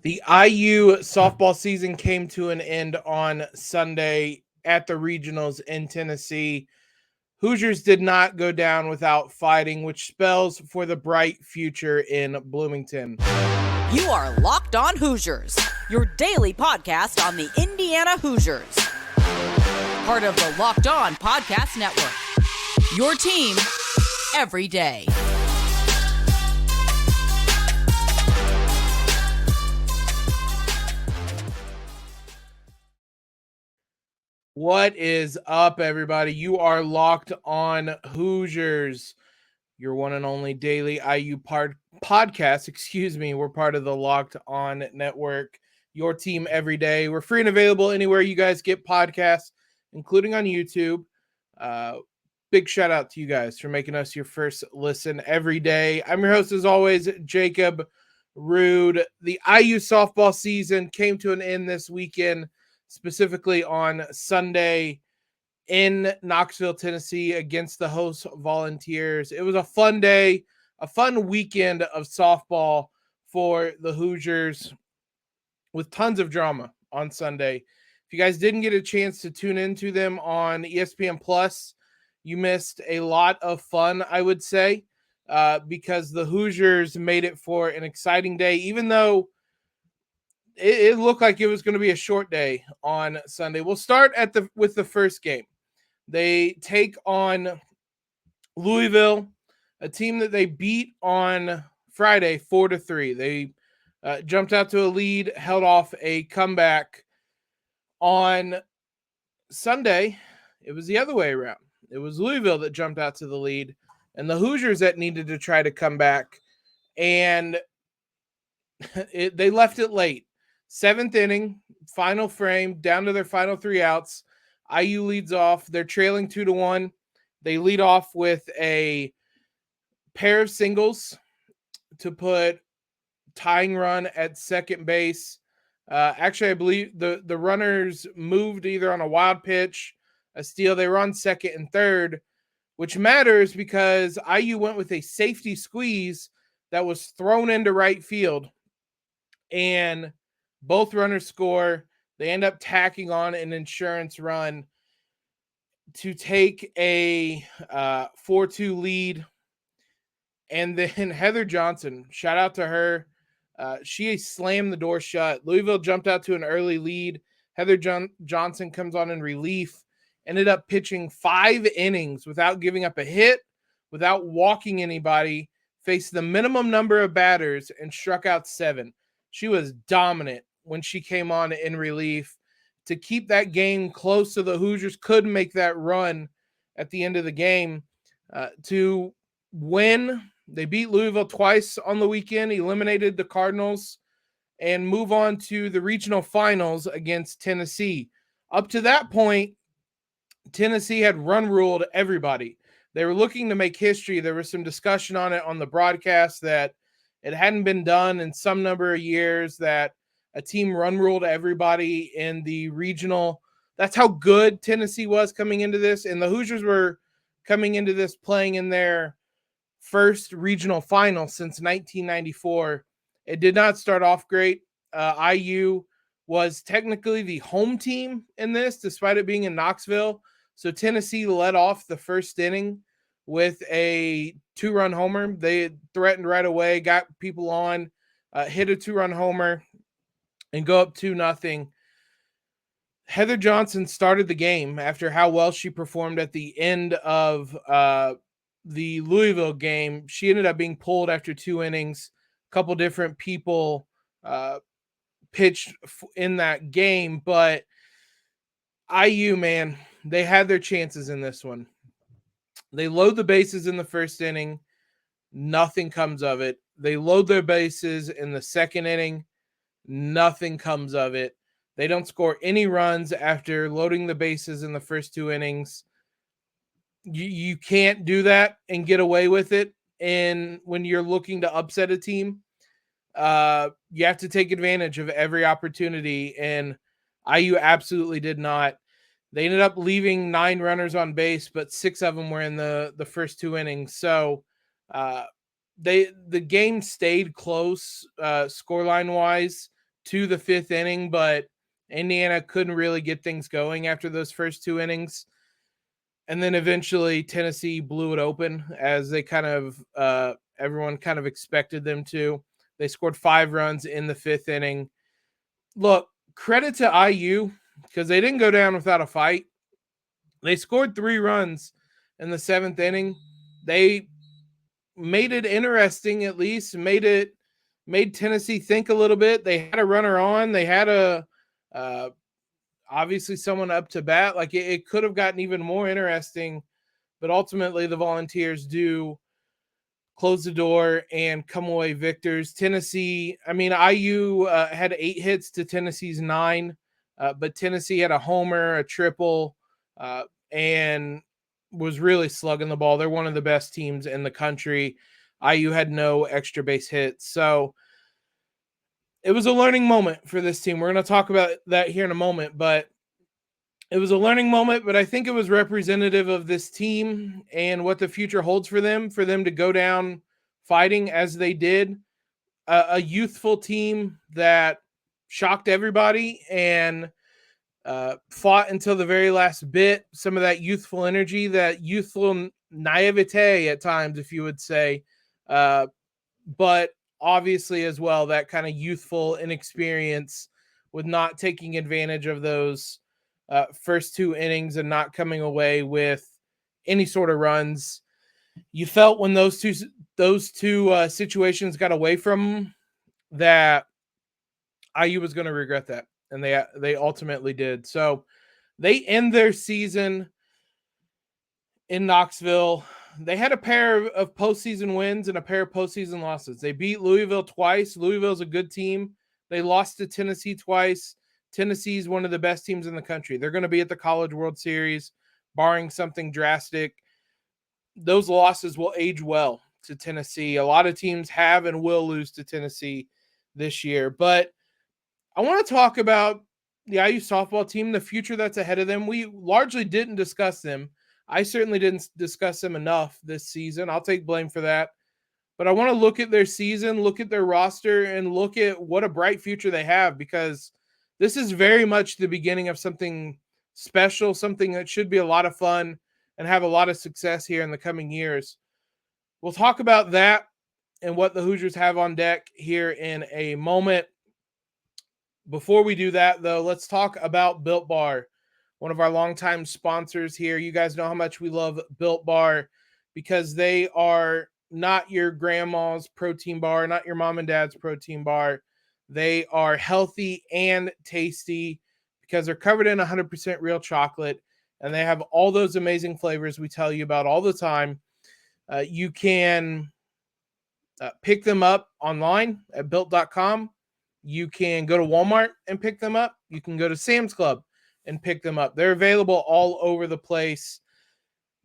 The IU softball season came to an end on Sunday at the regionals in Tennessee. Hoosiers did not go down without fighting, which spells for the bright future in Bloomington. You are Locked On Hoosiers, your daily podcast on the Indiana Hoosiers. Part of the Locked On Podcast Network. Your team every day. What is up, everybody? You are Locked On Hoosiers, your one and only daily IU podcast. We're part of the Locked On Network, your team every day. We're free and available anywhere you guys get podcasts, including on YouTube. Big shout out to you guys for making us your first listen every day. I'm your host, as always, Jacob Rude. The IU softball season came to an end this weekend, specifically on Sunday in Knoxville, Tennessee, against the host Volunteers. It was a fun day, a fun weekend of softball for the Hoosiers with tons of drama on Sunday. If you guys didn't get a chance to tune into them on ESPN Plus, you missed a lot of fun, I would say, because the Hoosiers made it for an exciting day, even though it looked like it was going to be a short day on Sunday. We'll start with the first game. They take on Louisville, a team that they beat on Friday 4-3. They jumped out to a lead, held off a comeback. On Sunday, it was the other way around. It was Louisville that jumped out to the lead, and the Hoosiers that needed to try to come back, and they left it late. Seventh inning, final frame, down to their final three outs. IU leads off. They're trailing 2-1. They lead off with a pair of singles to put tying run at second base. Actually, I believe the runners moved either on a wild pitch, a steal. They were on second and third, which matters because IU went with a safety squeeze that was thrown into right field, and both runners score. They end up tacking on an insurance run to take a 4-2 lead. And then Heather Johnson, shout out to her. She slammed the door shut. Louisville jumped out to an early lead. Heather Johnson comes on in relief, ended up pitching 5 innings without giving up a hit, without walking anybody, faced the minimum number of batters, and struck out 7. She was dominant when she came on in relief to keep that game close, so the Hoosiers could make that run at the end of the game to win. They beat Louisville twice on the weekend, eliminated the Cardinals, and move on to the regional finals against Tennessee. Up to that point, Tennessee had run ruled everybody. They were looking to make history. There was some discussion on it on the broadcast that it hadn't been done in some number of years, that a team run ruled everybody in the regional. That's how good Tennessee was coming into this. And the Hoosiers were coming into this playing in their first regional final since 1994. It did not start off great. IU was technically the home team in this, despite it being in Knoxville. So Tennessee led off the first inning with a 2-run homer. They threatened right away, got people on, hit a 2-run homer, and go up 2-0. Heather Johnson started the game after how well she performed at the end of the Louisville game. She ended up being pulled after 2 innings. A couple different people pitched in that game, but IU, man, they had their chances in this one. They load the bases in the first inning. Nothing comes of it. They load their bases in the second inning. Nothing comes of it. They don't score any runs after loading the bases in the first 2 innings. You can't do that and get away with it. And when you're looking to upset a team, you have to take advantage of every opportunity. And IU absolutely did not. They ended up leaving 9 runners on base, but 6 of them were in the first 2 innings. So the game stayed close scoreline wise to the fifth inning, but Indiana couldn't really get things going after those first two innings. And then eventually Tennessee blew it open as they everyone kind of expected them to. They scored 5 runs in the fifth inning. Look, credit to IU because they didn't go down without a fight. They scored 3 runs in the seventh inning. They made it interesting, at least made Tennessee think a little bit. They had a runner on. They had obviously someone up to bat. Like it could have gotten even more interesting, but ultimately the Volunteers do close the door and come away victors. Tennessee, IU had 8 hits to Tennessee's 9, but Tennessee had a homer, a triple, and was really slugging the ball. They're one of the best teams in the country. IU had no extra base hits. So it was a learning moment for this team. We're going to talk about that here in a moment, but it was a learning moment, but I think it was representative of this team and what the future holds for them to go down fighting as they did. A youthful team that shocked everybody and fought until the very last bit. Some of that youthful energy, that youthful naivete at times, if you would say, but obviously as well, that kind of youthful inexperience with not taking advantage of those first 2 innings and not coming away with any sort of runs. You felt when those two situations got away from them that IU was going to regret that, and they ultimately did. So they end their season in Knoxville. They had a pair of postseason wins and a pair of postseason losses. They beat Louisville twice. Louisville's a good team. They lost to Tennessee twice. Tennessee's one of the best teams in the country. They're going to be at the College World Series, barring something drastic. Those losses will age well to Tennessee. A lot of teams have and will lose to Tennessee this year. But I want to talk about the IU softball team, the future that's ahead of them. We largely didn't discuss them. I certainly didn't discuss them enough this season. I'll take blame for that. But I want to look at their season, look at their roster, and look at what a bright future they have, because this is very much the beginning of something special, something that should be a lot of fun and have a lot of success here in the coming years. We'll talk about that and what the Hoosiers have on deck here in a moment. Before we do that, though, let's talk about Built Bar, one of our longtime sponsors here. You guys know how much we love Built Bar because they are not your grandma's protein bar, not your mom and dad's protein bar. They are healthy and tasty because they're covered in 100% real chocolate, and they have all those amazing flavors we tell you about all the time. You can pick them up online at built.com. You can go to Walmart and pick them up. You can go to Sam's Club and pick them up. They're available all over the place.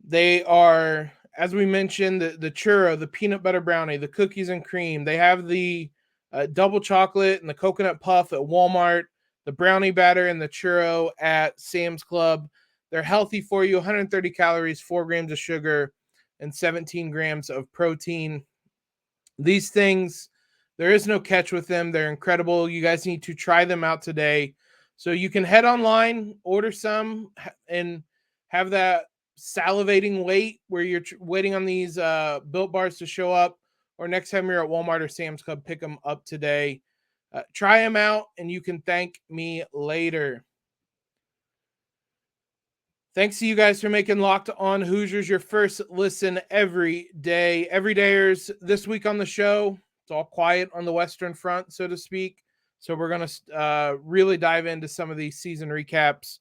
They are, as we mentioned, the churro, the peanut butter brownie, the cookies and cream. They have the double chocolate and the coconut puff at Walmart, the brownie batter and the churro at Sam's Club. They're healthy for you, 130 calories, 4 grams of sugar, and 17 grams of protein. These things, there is no catch with them. They're incredible. You guys need to try them out today. So you can head online, order some, and have that salivating wait where you're waiting on these Built Bars to show up, or next time you're at Walmart or Sam's Club, pick them up today. Try them out, and you can thank me later. Thanks to you guys for making Locked On Hoosiers your first listen every day. Everydayers this week on the show, it's all quiet on the Western Front, so to speak. So we're going to really dive into some of these season recaps.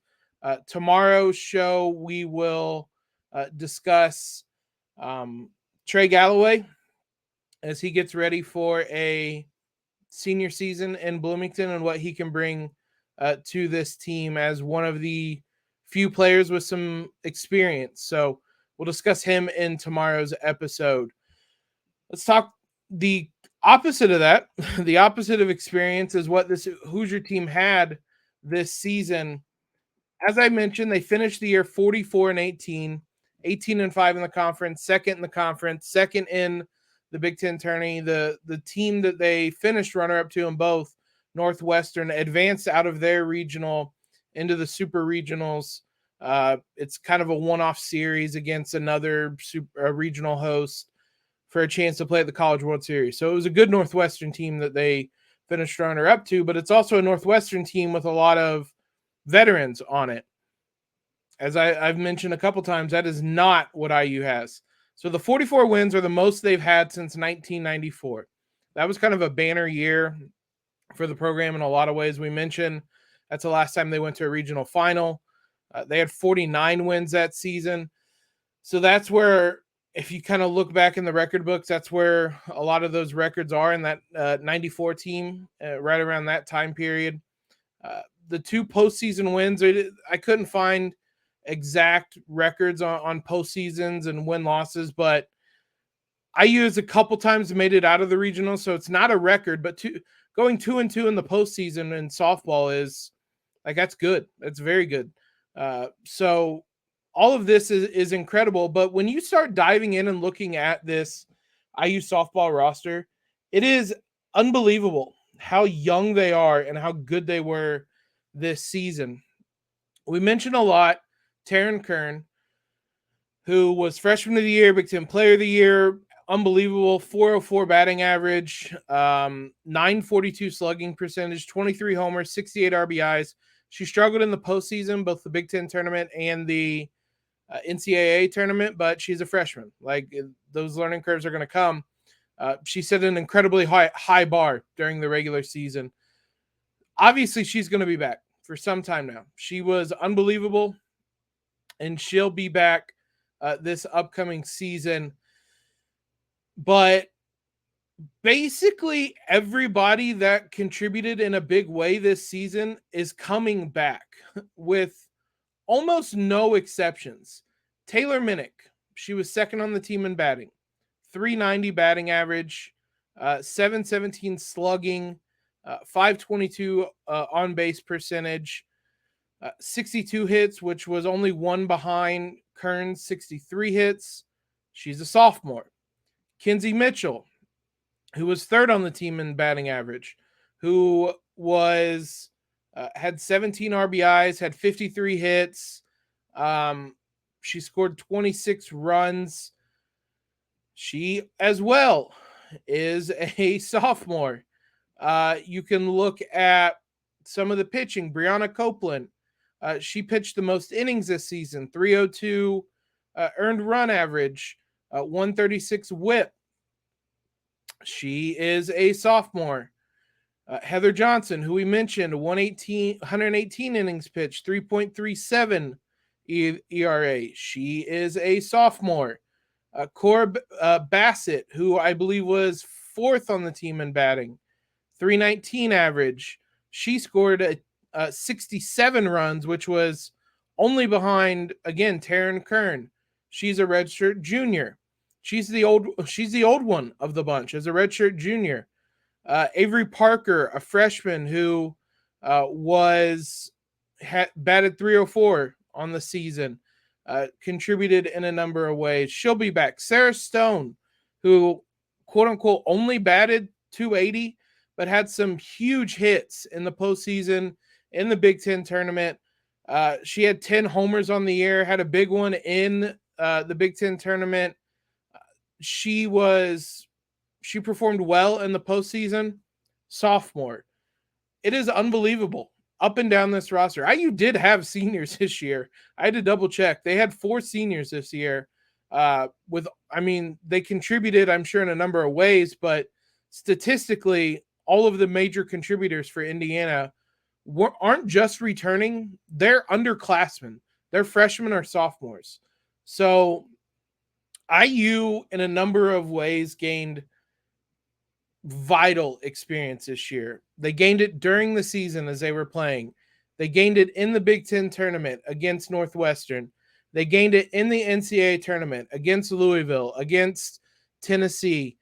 Tomorrow's show, we will discuss Trey Galloway as he gets ready for a senior season in Bloomington and what he can bring to this team as one of the few players with some experience. So we'll discuss him in tomorrow's episode. Let's talk the opposite of that. The opposite of experience is what this Hoosier team had this season. As I mentioned, they finished the year 44-18, 18-5 in the conference, second in the conference, second in the Big Ten tourney. The team that they finished runner-up to in both Northwestern advanced out of their regional into the super regionals. It's kind of a one-off series against another regional host for a chance to play at the College World Series. So it was a good Northwestern team that they finished runner-up to, but it's also a Northwestern team with a lot of veterans on it. As I've mentioned a couple times, that is not what IU has. So the 44 wins are the most they've had since 1994. That was kind of a banner year for the program in a lot of ways. We mentioned that's the last time they went to a regional final. They had 49 wins that season. So that's where, if you kind of look back in the record books, that's where a lot of those records are in that 94 team, right around that time period. The two postseason wins, I couldn't find exact records on postseasons and win-losses, but IU has a couple times made it out of the regional, so it's not a record, but going 2-2 in the postseason in softball is like, that's good. That's very good. So all of this is incredible, but when you start diving in and looking at this IU softball roster, it is unbelievable how young they are and how good they were this season. We mentioned a lot Taryn Kern, who was freshman of the year, Big Ten player of the year, unbelievable 404 batting average, 942 slugging percentage, 23 homers, 68 RBIs. She struggled in the postseason, both the Big Ten tournament and the NCAA tournament, but she's a freshman. Like, those learning curves are going to come. She set an incredibly high bar during the regular season. Obviously, she's going to be back for some time now. She was unbelievable, and she'll be back this upcoming season. But basically everybody that contributed in a big way this season is coming back with almost no exceptions. Taylor Minnick, she was second on the team in batting, 390 batting average, 717 slugging, 522 on base percentage, 62 hits, which was only one behind Kern's 63 hits. She's a sophomore. Kinsey Mitchell, who was third on the team in batting average, who was had 17 RBIs, had 53 hits. She scored 26 runs. She as well is a sophomore. You can look at some of the pitching. Brianna Copeland, she pitched the most innings this season, 302 earned run average, 136 whip. She is a sophomore. Heather Johnson, who we mentioned, 118 innings pitched, 3.37 ERA. She is a sophomore. Cora Bassett, who I believe was fourth on the team in batting, 319 average. She scored 67 runs, which was only behind, again, Taryn Kern. She's a redshirt junior. She's the old one of the bunch as a redshirt junior. Avery Parker, a freshman who batted 304 on the season, contributed in a number of ways. She'll be back. Sarah Stone, who quote unquote only batted 280, but had some huge hits in the postseason in the Big Ten tournament. She had 10 homers on the year, had a big one in the Big Ten tournament. She performed well in the postseason. Sophomore. It is unbelievable up and down this roster. IU did have seniors this year. I had to double check. They had 4 seniors this year. They contributed, I'm sure, in a number of ways, but statistically, all of the major contributors for Indiana aren't just returning. They're underclassmen. They're freshmen or sophomores. So IU, in a number of ways, gained vital experience this year. They gained it during the season as they were playing. They gained it in the Big Ten tournament against Northwestern. They gained it in the NCAA tournament against Louisville, against Tennessee.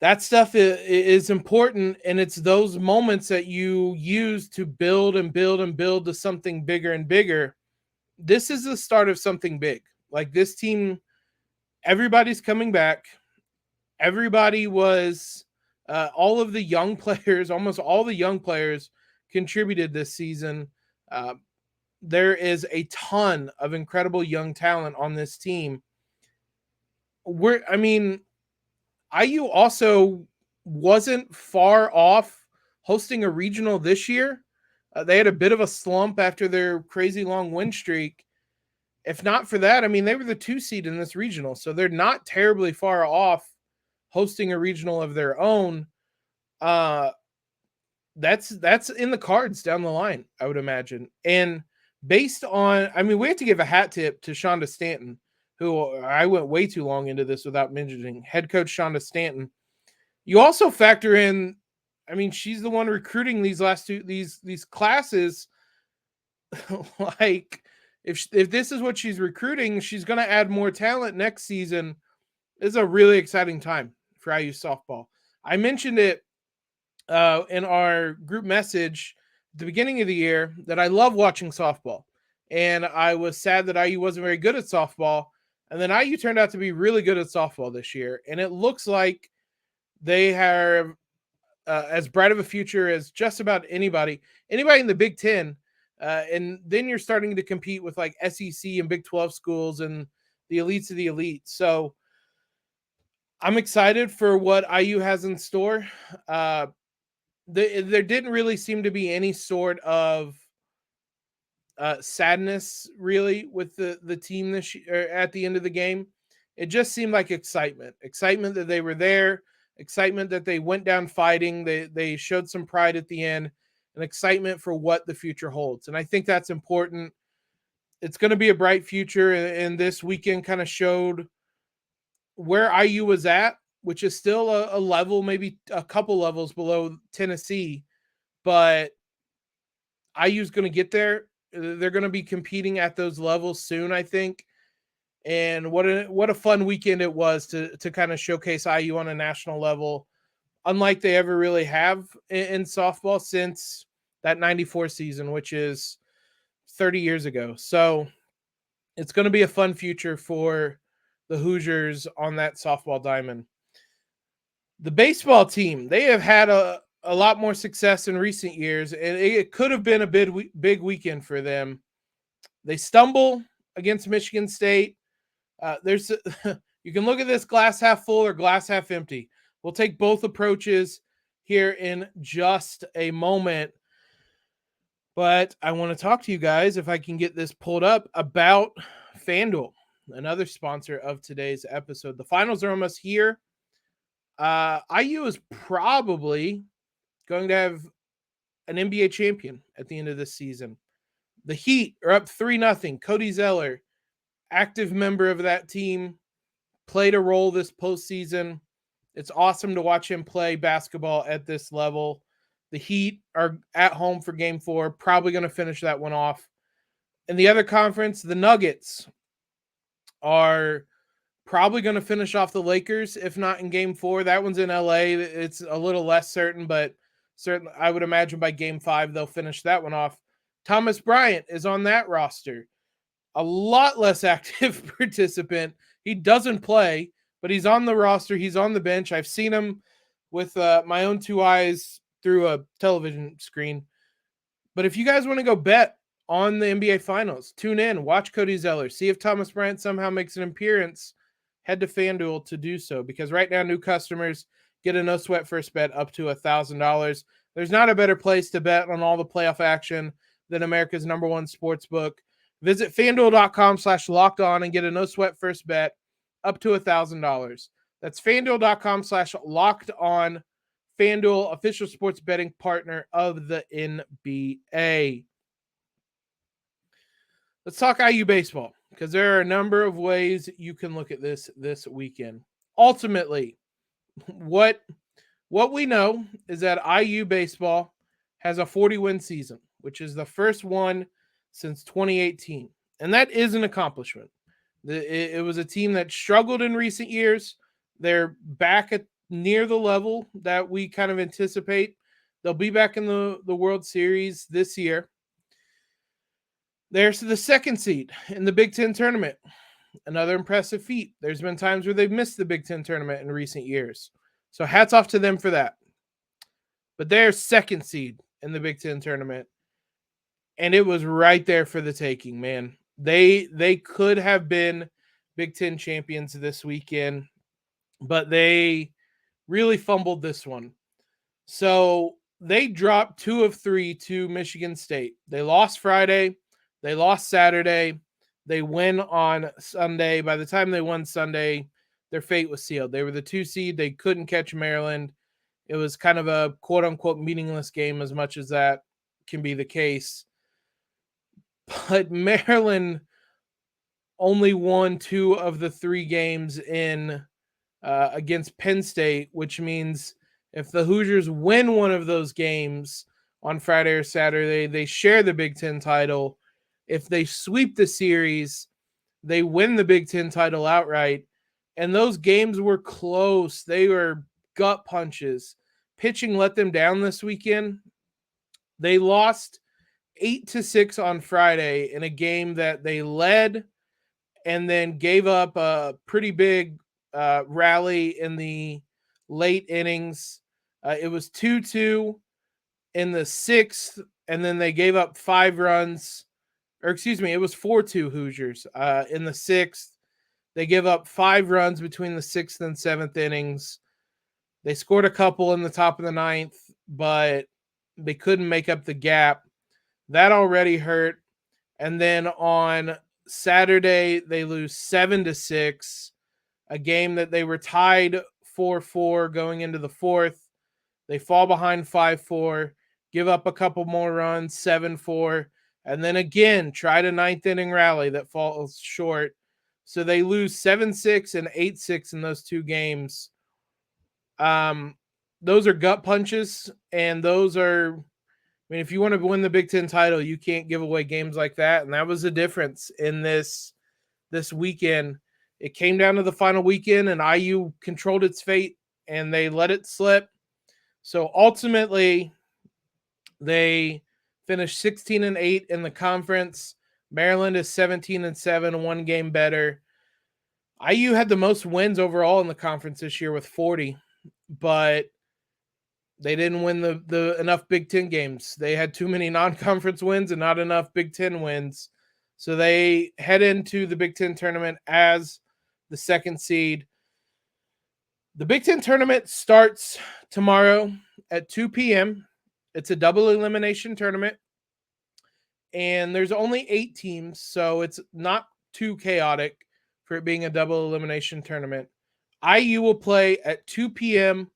That stuff is important, and it's those moments that you use to build and build and build to something bigger and bigger. This is the start of something big. Like, this team, everybody's coming back. Everybody was All of the young players, almost all the young players, contributed this season. Uh, there is a ton of incredible young talent on this team. IU also wasn't far off hosting a regional this year. They had a bit of a slump after their crazy long win streak. If not for that, they were the 2 seed in this regional, so they're not terribly far off hosting a regional of their own. That's in the cards down the line, I would imagine. And based on, we have to give a hat tip to Shonda Stanton, who I went way too long into this without mentioning. Head coach Shonda Stanton. You also factor in, she's the one recruiting these last two these classes. Like, if this is what she's recruiting, she's going to add more talent next season. It's a really exciting time for IU softball. I mentioned it in our group message at the beginning of the year that I love watching softball, and I was sad that IU wasn't very good at softball, and then IU turned out to be really good at softball this year, and it looks like they have as bright of a future as just about anybody in the Big Ten, and then you're starting to compete with like SEC and Big 12 schools and the elites of the elite. So I'm excited for what IU has in store. There didn't really seem to be any sort of sadness really with the team this year at the end of the game. It just seemed like excitement that they were there, excitement that they went down fighting. They showed some pride at the end, and excitement for what the future holds. And I think that's important. It's going to be a bright future, and this weekend kind of showed where IU was at, which is still a level, maybe a couple levels below Tennessee, but IU's going to get there. They're going to be competing at those levels soon, I think. And what a fun weekend it was to kind of showcase IU on a national level, unlike they ever really have in softball since that 94 season, which is 30 years ago. So it's going to be a fun future for the Hoosiers on that softball diamond. The baseball team, they have had a lot more success in recent years, and it could have been a big weekend for them. They stumble against Michigan State. You can look at this glass half full or glass half empty. We'll take both approaches here in just a moment. But I want to talk to you guys, if I can get this pulled up, about FanDuel, another sponsor of today's episode. The finals are almost here. IU is probably going to have an NBA champion at the end of this season. The Heat are up 3-0. Cody Zeller, active member of that team, played a role this postseason. It's awesome to watch him play basketball at this level. The Heat are at home for Game 4, probably going to finish that one off. In the other conference, the Nuggets are probably going to finish off the Lakers, if not in Game 4. That one's in LA. It's a little less certain, but certainly I would imagine by Game 5 they'll finish that one off. Thomas Bryant is on that roster. A lot less active participant. He doesn't play, but he's on the roster. He's on the bench. I've seen him with my own two eyes through a television screen. But if you guys want to go bet on the NBA Finals, tune in, watch Cody Zeller, see if Thomas Bryant somehow makes an appearance. Head to FanDuel to do so, because right now new customers get a no sweat first bet up to $1,000. There's not a better place to bet on all the playoff action than America's #1 sports book. Visit FanDuel.com/lockedon and get a no sweat first bet up to $1,000. That's FanDuel.com/lockedon. FanDuel, official sports betting partner of the NBA. Let's talk IU baseball, because there are a number of ways you can look at this weekend. Ultimately, what we know is that IU baseball has a 40-win season, which is the first one since 2018. And that is an accomplishment. It was a team that struggled in recent years. They're back at near the level that we kind of anticipate. They'll be back in the World Series this year. There's the second seed in the Big Ten tournament. Another impressive feat. There's been times where they've missed the Big Ten tournament in recent years. So hats off to them for that. But they're second seed in the Big Ten tournament. And it was right there for the taking, man. They could have been Big Ten champions this weekend, but they really fumbled this one. So they dropped 2 of 3 to Michigan State. They lost Friday. They lost Saturday. They win on Sunday. By the time they won Sunday, their fate was sealed. They were the 2 seed. They couldn't catch Maryland. It was kind of a quote-unquote meaningless game as much as that can be the case. But Maryland only won 2 of the 3 games in against Penn State, which means if the Hoosiers win one of those games on Friday or Saturday, they share the Big Ten title. If they sweep the series, they win the Big Ten title outright. And those games were close. They were gut punches. Pitching let them down this weekend. They lost 8-6 on Friday in a game that they led and then gave up a pretty big rally in the late innings. It was 2-2 in the 6th, and then they gave up 5 runs. Or excuse me, it was 4-2 Hoosiers in the 6th. They give up 5 runs between the 6th and 7th innings. They scored a couple in the top of the 9th, but they couldn't make up the gap. That already hurt. And then on Saturday, they lose 7-6, a game that they were tied 4-4 going into the 4th. They fall behind 5-4, give up a couple more runs, 7-4, and then again try a 9th inning rally that falls short. So they lose 7-6 and 8-6 in those 2 games. Those are gut punches, and those are, I mean, if you want to win the Big Ten title, you can't give away games like that. And that was the difference in this weekend. It came down to the final weekend, and IU controlled its fate, and they let it slip. So ultimately, they finished 16-8 in the conference. Maryland is 17-7, 1 game better. IU had the most wins overall in the conference this year with 40, but they didn't win the enough Big Ten games. They had too many non-conference wins and not enough Big Ten wins. So they head into the Big Ten tournament as the 2nd seed. The Big Ten tournament starts tomorrow at 2 p.m. It's a double elimination tournament. And there's only 8 teams, so it's not too chaotic for it being a double elimination tournament. IU will play at 2 p.m.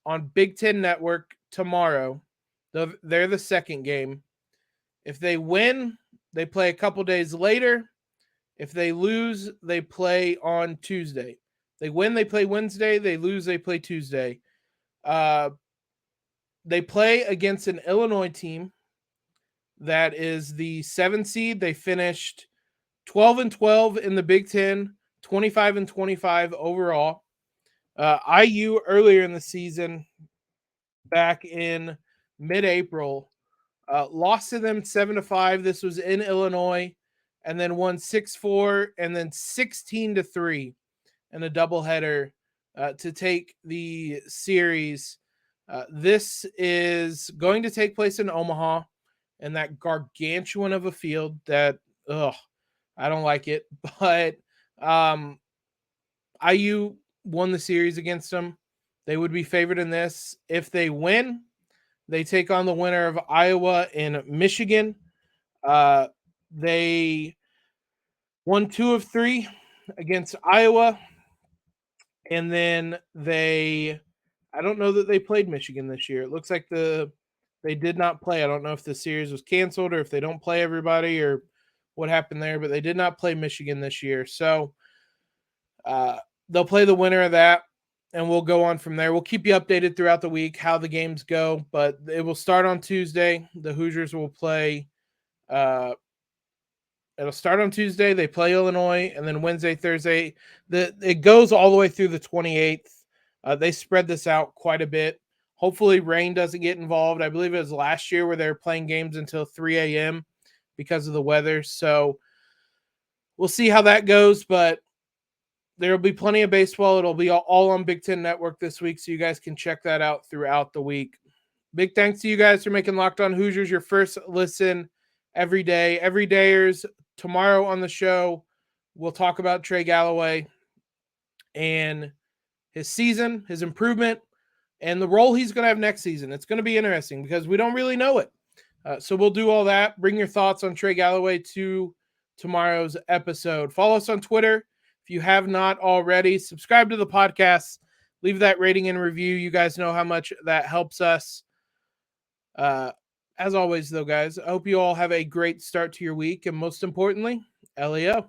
on Big Ten Network tomorrow. They're the 2nd game. If they win, they play a couple days later. If they lose, they play on Tuesday. They win, they play Wednesday. They lose, they play Tuesday. They play against an Illinois team that is the 7th seed. They finished 12-12 in the Big Ten, 25-25 overall. IU earlier in the season, back in mid-April, lost to them 7-5. This was in Illinois, and then won 6-4 and then 16-3 in a doubleheader to take the series. This is going to take place in Omaha, in that gargantuan of a field that, I don't like it. But IU won the series against them. They would be favored in this. If they win, they take on the winner of Iowa and Michigan. They won 2 of 3 against Iowa. And then I don't know that they played Michigan this year. It looks like they did not play. I don't know if the series was canceled or if they don't play everybody or what happened there, but they did not play Michigan this year. So they'll play the winner of that, and we'll go on from there. We'll keep you updated throughout the week how the games go, but it will start on Tuesday. The Hoosiers will play. It'll start on Tuesday. They play Illinois, and then Wednesday, Thursday. It goes all the way through the 28th. They spread this out quite a bit. Hopefully rain doesn't get involved. I believe it was last year where they were playing games until 3 a.m. because of the weather. So we'll see how that goes, but There'll be plenty of baseball. It'll be all on Big Ten Network this week, so you guys can check that out throughout the week. Big thanks to you guys for making Locked On Hoosiers your first listen every day. Every dayers, tomorrow on the show, we'll talk about Trey Galloway and his season, his improvement, and the role he's going to have next season. It's going to be interesting because we don't really know it. So we'll do all that. Bring your thoughts on Trey Galloway to tomorrow's episode. Follow us on Twitter. If you have not already, subscribe to the podcast. Leave that rating and review. You guys know how much that helps us. As always, though, guys, I hope you all have a great start to your week. And most importantly, LEO.